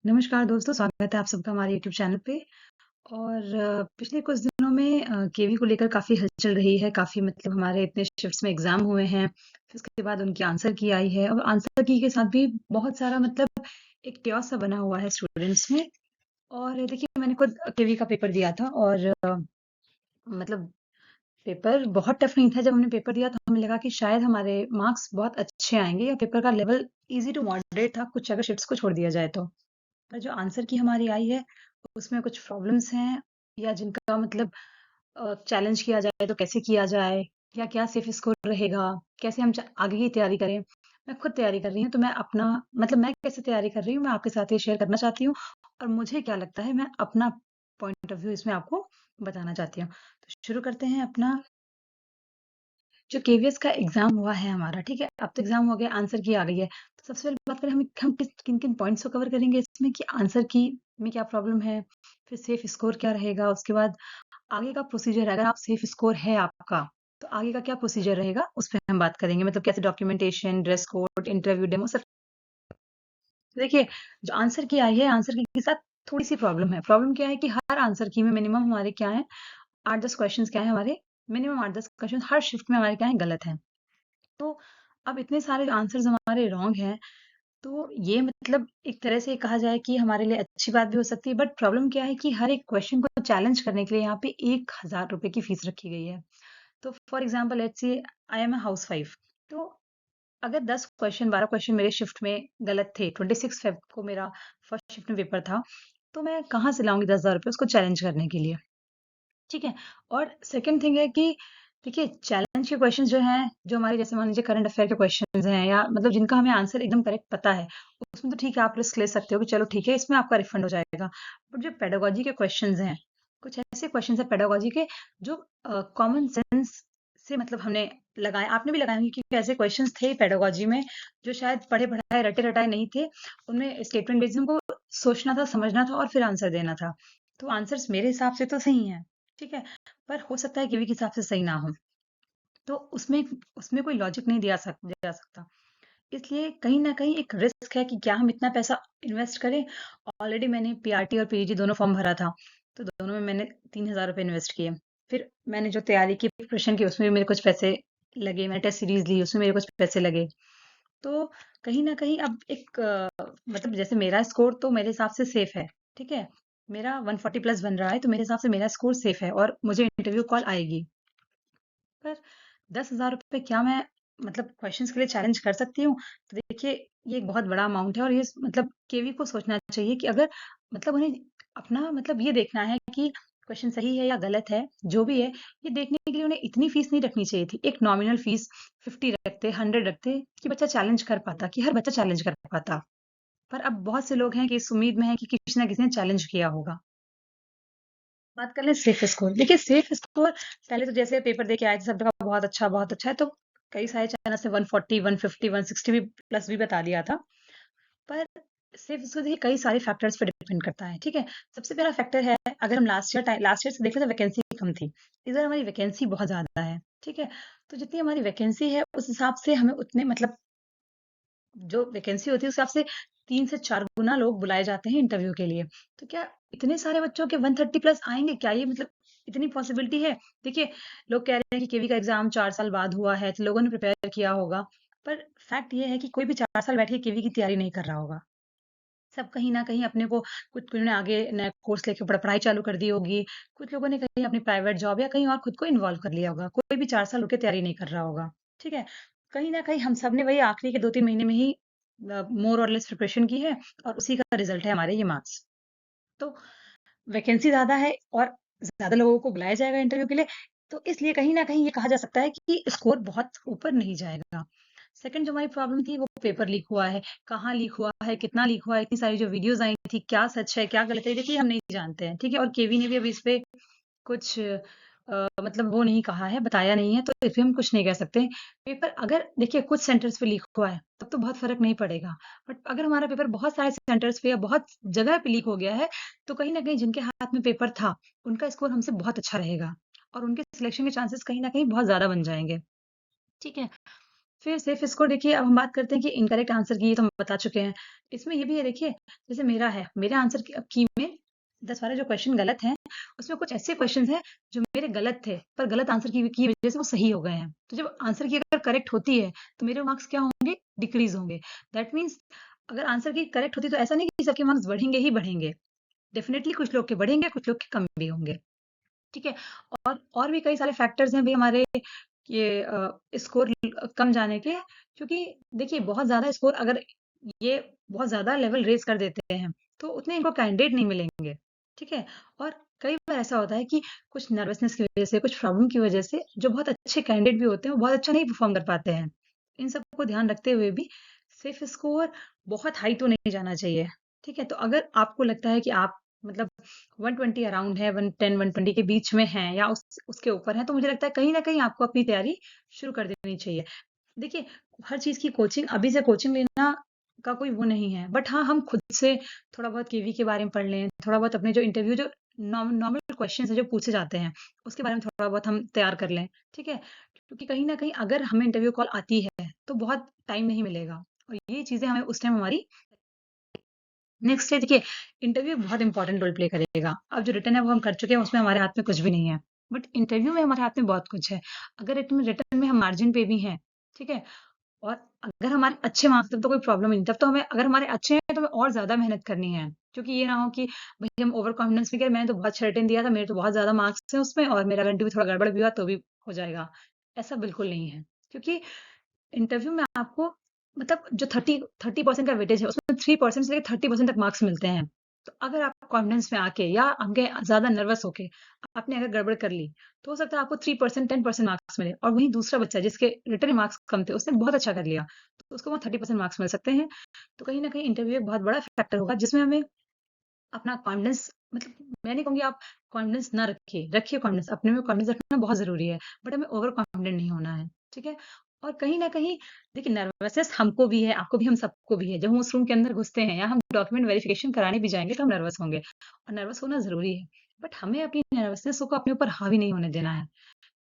नमस्कार दोस्तों, स्वागत है आप सबका हमारे यूट्यूब चैनल पे। और पिछले कुछ दिनों में केवी को लेकर काफ़ी हलचल रही है, काफ़ी मतलब हमारे इतने शिफ्ट्स में एग्ज़ाम हुए हैं, फिर उसके बाद उनकी आंसर की आई है और आंसर की के साथ भी बहुत सारा मतलब एक chaos सा बना हुआ है स्टूडेंट्स में। और देखिए मैंने खुद केवी का पेपर दिया था और मतलब पेपर बहुत टफ नहीं था। जब हमने पेपर दिया तो हमें लगा कि शायद हमारे मार्क्स बहुत अच्छे आएँगे या पेपर का लेवल ईज़ी टू मॉडरेट था, कुछ अगर शिफ्ट्स को छोड़ दिया जाए तो। पर जो आंसर की हमारी आई है, उसमें कुछ प्रॉब्लम्स हैं या जिनका मतलब चैलेंज किया जाए तो कैसे किया जाए या क्या सेफ स्कोर रहेगा, कैसे हम आगे की तैयारी करें। मैं खुद तैयारी कर रही हूँ तो मैं अपना मतलब मैं कैसे तैयारी कर रही हूँ मैं आपके साथ ये शेयर करना चाहती हूँ और मुझे क्या लगता है मैं अपना पॉइंट ऑफ व्यू इसमें आपको बताना चाहती हूँ। तो शुरू करते हैं अपना जो केवीएस का एग्जाम हुआ है हमारा, ठीक है? अब तो एग्जाम हो गया, आंसर की आ गई है। तो सबसे पहले बात करें हम किस किन-किन पॉइंट्स को कवर करेंगे इसमें कि आंसर की में क्या प्रॉब्लम है, फिर सेफ स्कोर क्या रहेगा, उसके बाद आगे का प्रोसीजर अगर आप सेफ स्कोर है आपका, तो आगे का क्या प्रोसीजर रहेगा, उस पे हम बात करेंगे। मतलब कैसे documentation, dress code, interview, demo सब। देखिए, जो आंसर की आई है, आंसर की के साथ थोड़ी-सी प्रॉब्लम है। प्रॉब्लम क्या है कि हर आंसर की में मिनिमम हमारे क्या है 8-10 क्वेश्चंस क्या है हमारे मिनिमम 8-10 क्वेश्चन हर शिफ्ट में हमारे क्या है गलत हैं। तो अब इतने सारे आंसर्स हमारे रॉन्ग हैं, तो ये मतलब एक तरह से कहा जाए कि हमारे लिए अच्छी बात भी हो सकती है, बट प्रॉब्लम क्या है कि हर एक क्वेश्चन को चैलेंज करने के लिए यहाँ पे 1000 रुपए की फीस रखी गई है। तो for example let's say I am a housewife, तो अगर 10 क्वेश्चन 12 क्वेश्चन मेरे शिफ्ट में गलत थे, 26 फेब को मेरा फर्स्ट शिफ्ट में पेपर था, तो मैं कहाँ से लाऊंगी 10,000 रुपए उसको चैलेंज करने के लिए। ठीक है। और सेकंड थिंग है कि देखिए चैलेंज के क्वेश्चंस जो हैं जो हमारे जैसे मान लीजिए करंट अफेयर के क्वेश्चंस हैं या मतलब जिनका हमें आंसर एकदम करेक्ट पता है, उसमें तो ठीक है आप रिस्क ले सकते हो कि चलो ठीक है इसमें आपका रिफंड हो जाएगा। बट जो पेडागोजी के क्वेश्चंस हैं, कुछ ऐसे क्वेश्चंस हैं पेडागोजी के जो कॉमन सेंस से मतलब हमने लगाए, आपने भी लगाए होंगे क्योंकि ऐसे क्वेश्चंस थे पेडागोजी में जो शायद पढ़े पढ़ाए रटे रटाए नहीं थे। उनमें स्टेटमेंट बेस्ड को सोचना था, समझना था और फिर आंसर देना था। तो आंसर्स मेरे हिसाब से तो सही हैं, ठीक है? पर हो सकता है किवी के हिसाब से सही ना हो। तो उसमें उसमें कोई लॉजिक नहीं दिया जा सकता। इसलिए कहीं न कहीं एक रिस्क है कि क्या हम इतना पैसा इन्वेस्ट करें? ऑलरेडी मैंने पीआरटी और पीजीटी दोनों फॉर्म भरा था, तो दोनों में मैंने 3000 रुपए इन्वेस्ट किए। फिर मैंने जो तैयारी की, प्रिपरेशन की, उसमें भी मेरे कुछ पैसे लगे। मैंने टेस्ट सीरीज़ ली, उसमें मेरे कुछ पैसे लगे। तो कहीं न कहीं अब एक मतलब जैसे मेरा स्कोर तो मेरे हिसाब से सेफ है, ठीक है? मेरा 140 प्लस बन रहा है, तो मेरे हिसाब से मेरा स्कोर सेफ है और मुझे इंटरव्यू कॉल आएगी। पर 10,000 रुपए क्या मैं मतलब क्वेश्चंस के लिए चैलेंज कर सकती हूँ? तो देखिए, ये एक बहुत बड़ा अमाउंट है और ये मतलब केवी को सोचना चाहिए कि अगर मतलब उन्हें अपना मतलब ये देखना है कि क्वेश्चन सही है या गलत है, जो भी है, ये देखने के लिए उन्हें इतनी फीस नहीं रखनी चाहिए थी। एक नॉमिनल फीस 50 रखते, 100 रखते कि बच्चा चैलेंज कर पाता, कि हर बच्चा चैलेंज कर पाता। पर अब बहुत से लोग हैं कि इस उम्मीद में हैं कि किसी न किसी ने चैलेंज किया होगा। बात कर लें सेफ स्कोर। देखिए सेफ स्कोर पहले तो जैसे पेपर दे के आए थे सब जगह बहुत अच्छा है, तो कई सारे चैनल से 140, 150, 160 भी प्लस भी बता दिया था। पर सेफ स्कोर देखिए कई सारे फैक्टर्स पे डिपेंड करता है, ठीक है? सबसे पहला फैक्टर है अगर हम लास्ट ईयर से देखें तो वैकेंसी कम थी। इस बार हमारी वैकेंसी बहुत ज़्यादा है, ठीक है? तो जितनी हमारी वैकेंसी है उस हिसाब से हमें उतने मतलब जो वैकेंसी होती है उस हिसाब से 3 से 4 गुना लोग बुलाए जाते हैं इंटरव्यू के लिए। तो क्या इतने सारे बच्चों के 130 प्लस आएँगे? क्या ये मतलब इतनी पॉसिबिलिटी है? देखिए, लोग कह रहे हैं कि केवी का एग्ज़ाम 4 साल बाद हुआ है, तो लोगों ने प्रिपेयर किया होगा। पर फैक्ट ये है कि कोई भी 4 साल बैठ के केवी की तैयारी नहीं कर रहा होगा। सब कहीं न कहीं अपने को कुछ ने आगे नया कोर्स लेके पढ़ाई चालू कर दी होगी। कुछ लोगों ने कहीं अपनी प्राइवेट जॉब या कहीं और खुद को इन्वॉल्व कर लिया होगा। कोई भी 4 साल रुक के तैयारी नहीं कर रहा होगा, ठीक है? कहीं न कहीं हम सब ने वही आखिरी के 2-3 महीने में ही मोर और लेस प्रिपरेशन की है और उसी का रिज़ल्ट है हमारे ये मार्क्स। तो वैकेंसी ज़्यादा है और ज़्यादा लोगों को बुलाया जाएगा इंटरव्यू के लिए, तो इसलिए कहीं न कहीं ये कहा जा सकता है कि स्कोर बहुत ऊपर नहीं जाएगा। सेकंड जो हमारी प्रॉब्लम थी वो पेपर लीक हुआ है, कहाँ लीक हुआ है, कितना लीक हुआ है, इतनी सारी जो वीडियोज़ आई थी, क्या सच है, क्या गलत है, देखिए हम नहीं जानते हैं, ठीक है? और केवी ने भी अभी इस पे कुछ मतलब वो नहीं कहा है, बताया नहीं है, तो इस पे हम कुछ नहीं कह सकते। पेपर अगर देखिए कुछ सेंटर्स पे लीक हुआ है, तब तो बहुत फ़र्क नहीं पड़ेगा। बट अगर हमारा पेपर बहुत सारे सेंटर्स पे या बहुत जगह पे लीक हो गया है, तो कहीं न कहीं जिनके हाथ में पेपर था, उनका स्कोर हमसे बहुत अच्छा रहेगा और उनके सिलेक्शन के चांसेस कहीं न कहीं बहुत ज़्यादा बन जाएँगे, ठीक है? फिर सेफ स्कोर देखिए, अब हम बात करते हैं कि इनकरेक्ट आंसर की, ये तो हम बता चुके हैं। इसमें ये भी है देखिए, जैसे मेरा है, मेरे आंसर की में 10-12 जो क्वेश्चन गलत हैं, उसमें कुछ ऐसे क्वेश्चंस हैं जो मेरे गलत थे, पर गलत आंसर की वजह से वो सही हो गए हैं। तो जब आंसर की अगर करेक्ट होती है, तो मेरे मार्क्स क्या होंगे? डिक्रीज़ होंगे। दैट मीन्स अगर आंसर की करेक्ट होती, तो ऐसा नहीं कि सबके मार्क्स बढ़ेंगे ही बढ़ेंगे। डेफिनिटली कुछ लोग के बढ़ेंगे, कुछ लोग के कम भी होंगे। ठीक है? और भी कई सारे फैक्टर्स हैं भई हमारे, ये स्कोर कम जाने के, क्योंकि देखिए बहुत ज़्यादा स्कोर अगर ये बहुत ज़्यादा लेवल रेज़ कर देते हैं, तो उतने इनको कैंडिडेट नहीं मिलेंगे, ठीक है? और कई बार ऐसा होता है कि कुछ नर्वसनेस की वज़ह से, कुछ प्रॉब्लम की वज़ह से जो बहुत अच्छे कैंडिडेट भी होते हैं, वो बहुत अच्छा नहीं परफ़ॉर्म कर पाते हैं। इन सबको ध्यान रखते हुए भी सिर्फ़ स्कोर बहुत हाई तो नहीं जाना चाहिए, ठीक है? तो अगर आपको लगता है कि आप मतलब 120 अराउंड है, 110 120 के बीच में हैं या उसके ऊपर हैं, तो मुझे लगता है कहीं न कहीं आपको अपनी तैयारी शुरू कर देनी चाहिए। देखिए, हर चीज़ की कोचिंग अभी से कोचिंग लेना का कोई वो नहीं है, बट हाँ, हम खुद से थोड़ा बहुत केवी के बारे में पढ़ लें, थोड़ा बहुत अपने जो इंटरव्यू जो नॉर्मल क्वेश्चन्स हैं जो पूछे जाते हैं, उसके बारे में थोड़ा बहुत हम तैयार कर लें, ठीक है? क्योंकि कहीं न कहीं अगर हमें इंटरव्यू कॉल आती है, तो बहुत टाइम नहीं मिलेगा और ये चीज़ें हमें उस टाइम हमारी नेक्स्ट है देखिए, इंटरव्यू बहुत इंपॉर्टेंट रोल प्ले करेगा। अब जो रिटन है वो हम कर चुके हैं, उसमें हमारे हाथ में कुछ भी नहीं है। बट इंटरव्यू में हमारे हाथ में बहुत कुछ है। अगर रिटन में हम मार्जिन पे भी हैं, ठीक है? और अगर हमारे अच्छे मार्क्स, तब तो कोई प्रॉब्लम ही नहीं, तब तो हमें, अगर हमारे अच्छे हैं तो हमें और ज़्यादा मेहनत करनी है। क्योंकि ये ना हो कि भई हम ओवर कॉन्फिडेंस में कह मैंने तो बहुत अच्छा रिटन दिया था, मेरे तो बहुत ज़्यादा मार्क्स हैं उसमें और मेरा इंटरव्यू थोड़ा गड़बड़ भी हुआ तो भी हो जाएगा। ऐसा बिल्कुल नहीं है। क्योंकि इंटरव्यू में आपको मतलब जो 30% का वेटेज है, उसमें 3% से लेके 30% तक मार्क्स मिलते हैं। तो अगर आप कॉन्फिडेंस में आके या आगे ज़्यादा नर्वस होके आपने अगर गड़बड़ कर ली, तो हो सकता है आपको 3% 10% मार्क्स मिले और वहीं दूसरा बच्चा जिसके रिटन मार्क्स कम थे, उसने बहुत अच्छा कर लिया, तो उसको वहाँ 30% मार्क्स मिल सकते हैं। तो कहीं न कहीं इंटरव्यू एक बहुत बड़ा फैक्टर होगा जिसमें हमें अपना कॉन्फिडेंस, मतलब मैं नहीं कहूँगी आप कॉन्फिडेंस ना रखिए, रखिए कॉन्फिडेंस, अपने में कॉन्फिडेंस रखना बहुत ज़रूरी है, बट हमें ओवर कॉन्फिडेंट नहीं होना है, ठीक है? और कहीं न कहीं देखिए, नर्वसनेस हमको भी है, आपको भी, हम सबको भी है। जब हम उस रूम के अंदर घुसते हैं या हम डॉक्यूमेंट वेरिफिकेशन कराने भी जाएँगे, तो हम नर्वस होंगे और नर्वस होना ज़रूरी है। बट हमें अपनी नर्वसनेस को अपने ऊपर हावी नहीं होने देना है।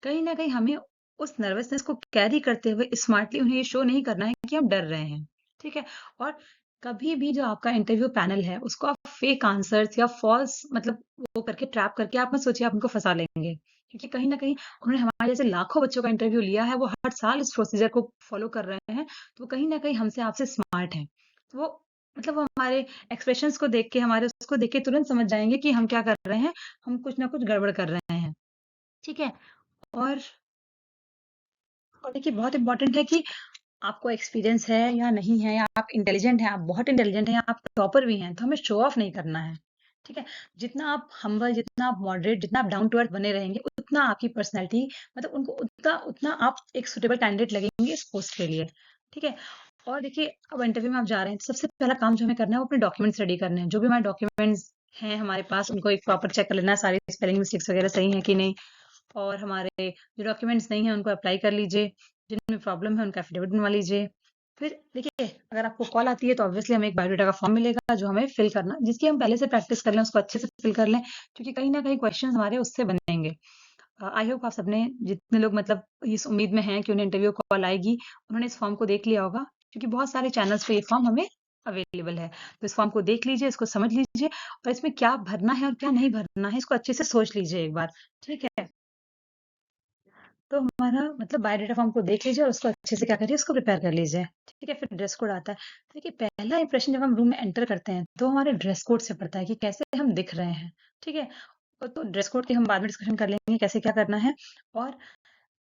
कहीं न कहीं हमें उस नर्वसनेस को कैरी करते हुए स्मार्टली उन्हें ये शो नहीं करना है कि हम डर रहे हैं, ठीक है? और कभी भी जो आपका इंटरव्यू पैनल है, उसको आप फेक आंसर्स या फ़ॉल्स मतलब वो करके ट्रैप करके आप मत सोचिए आप उनको फँसा लेंगे। क्योंकि कहीं न कहीं उन्होंने हमारे जैसे लाखों बच्चों का इंटरव्यू लिया है, वो हर साल इस प्रोसीजर को फ़ॉलो कर रहे हैं, तो वो कहीं न कहीं हमसे आपसे स्मार्ट हैं। तो वो मतलब वो हमारे एक्सप्रेशंस को देख के, हमारे उसको देख के तुरंत समझ जाएँगे कि हम क्या कर रहे हैं, हम कुछ ना कुछ गड़बड़ कर रहे हैं, ठीक है? और और देखिए, बहुत इम्पोर्टेंट है कि आपको एक्सपीरियंस है या नहीं है, या आप इंटेलिजेंट हैं, आप बहुत इंटेलिजेंट हैं या आप टॉपर भी हैं, तो हमें शो ऑफ नहीं करना है, ठीक है? जितना आप हम्बल, जितना आप मॉडरेट, जितना आप डाउन टू अर्थ बने रहेंगे, उतना आपकी पर्सनैलिटी, मतलब उनको उतना उतना आप एक सूटेबल कैंडिडेट लगेंगे इस पोस्ट के लिए, ठीक है? और देखिए, अब इंटरव्यू में आप जा रहे हैं, तो सबसे पहला काम जो हमें करना है, वो अपने डॉक्यूमेंट्स रेडी करने हैं। जो भी हमारे डॉक्यूमेंट्स हैं हमारे पास, उनको एक प्रॉपर चेक कर लेना है, सारी स्पेलिंग मिस्टेक्स वगैरह सही हैं कि नहीं। और हमारे जो डॉक्यूमेंट्स नहीं हैं, उनको अप्लाई कर लीजिए। जिनमें प्रॉब्लम है, उनका एफिडेविट बनवा लीजिए। फिर देखिए, अगर आपको कॉल आती है, तो ऑब्वियसली हमें एक बायोडाटा का फॉर्म मिलेगा, जो हमें फिल करना, जिसकी हम पहले से प्रैक्टिस कर लें, उसको अच्छे से फिल कर लें, क्योंकि कहीं न कहीं क्वेश्चंस हमारे उससे बनेंगे। आई होप आप सबने, जितने लोग मतलब इस उम्मीद में हैं कि उन्हें इंटरव्यू कॉल आएगी, उन्होंने इस फॉर्म को देख लिया होगा, क्योंकि बहुत सारे चैनल्स पे ये फॉर्म हमें अवेलेबल है। तो इस फॉर्म को देख लीजिए, इसको समझ लीजिए और इसमें क्या भरना है और क्या नहीं भरना है, इसको अच्छे से सोच लीजिए एक बार, ठीक है? तो हमारा मतलब बायोडाटा फॉर्म को देख लीजिए और उसको अच्छे से क्या करिए, उसको प्रिपेयर कर लीजिए, ठीक है? फिर ड्रेस कोड आता है। तो देखिए, पहला इंप्रेशन जब हम रूम में एंटर करते हैं, तो हमारे ड्रेस कोड से पड़ता है कि कैसे हम दिख रहे हैं, ठीक है? तो ड्रेस कोड की हम बाद में डिस्कशन कर लेंगे, कैसे क्या करना है। और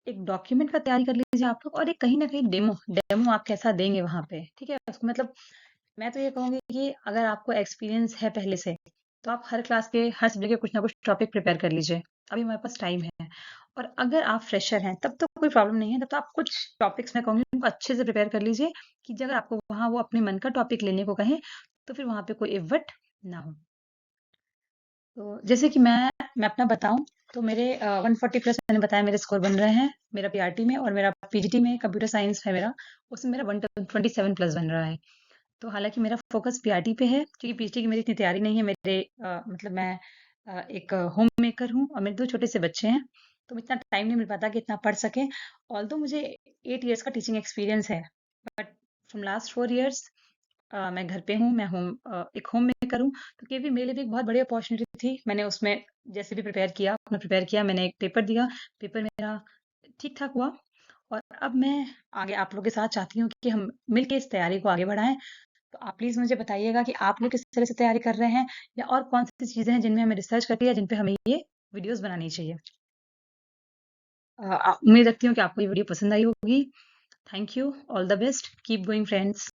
एक डॉक्यूमेंट का तैयारी कर लीजिए आप लोग, और एक कहीं न कहीं डेमो डेमो आप कैसा देंगे वहाँ पे, ठीक है? उसको मतलब मैं तो ये कहूँगी कि अगर आपको एक्सपीरियंस है पहले से, तो आप हर क्लास के, हर सब्जेक्ट के कुछ ना कुछ टॉपिक प्रिपेयर कर लीजिए। अभी हमारे पास टाइम है। और अगर आप फ्रेशर हैं, तब तो कोई प्रॉब्लम नहीं है, तब तो आप कुछ टॉपिक्स मैं कहूँगी उनको अच्छे से प्रिपेयर कर लीजिए, कि अगर आपको वहाँ वो अपने मन का टॉपिक लेने को कहें, तो फिर वहाँ पे कोई इव्वट ना हो। तो जैसे कि मैं अपना बताऊँ, तो मेरे 140 प्लस मैंने बताया मेरे स्कोर बन रहे हैं, मेरा पीआरटी में, और मेरा पीजीटी में कंप्यूटर साइंस है मेरा, उसमें मेरा 127 प्लस बन रहा है। तो हालाँकि मेरा फ़ोकस पीआरटी पे है, क्योंकि पीएचडी की मेरी इतनी तैयारी नहीं है। मेरे मतलब मैं एक होम मेकर हूँ और मेरे 2 छोटे से बच्चे हैं। तो इतना टाइम नहीं मिल पाता कि इतना पढ़ सकें। ऑल्दो मुझे 8 इयर्स का टीचिंग एक्सपीरियंस है, बट फ्रॉम लास्ट 4 इयर्स मैं घर पे हूँ, मैं एक होम मेकर हूँ, तो केवी मेरे लिए भी एक बहुत बड़ी अपॉर्च्युनिटी थी। मैंने उसमें जैसे भी प्रिपेयर किया, मैंने एक पेपर दिया, पेपर मेरा ठीक-ठाक हुआ और अब मैं आगे आप लोगों के साथ चाहती हूँ कि हम मिलके इस तैयारी को आगे बढ़ाएँ। तो आप प्लीज़ मुझे बताइएगा कि आप लोग किस तरह से तैयारी कर रहे हैं या और कौन-सी चीज़ें हैं जिनमें हमें रिसर्च करनी है, जिन पे हमें ये वीडियोज़ बनानी चाहिए। उम्मीद रखती हूँ कि आपको ये वीडियो पसंद आई होगी। Thank you, all the best, keep going friends.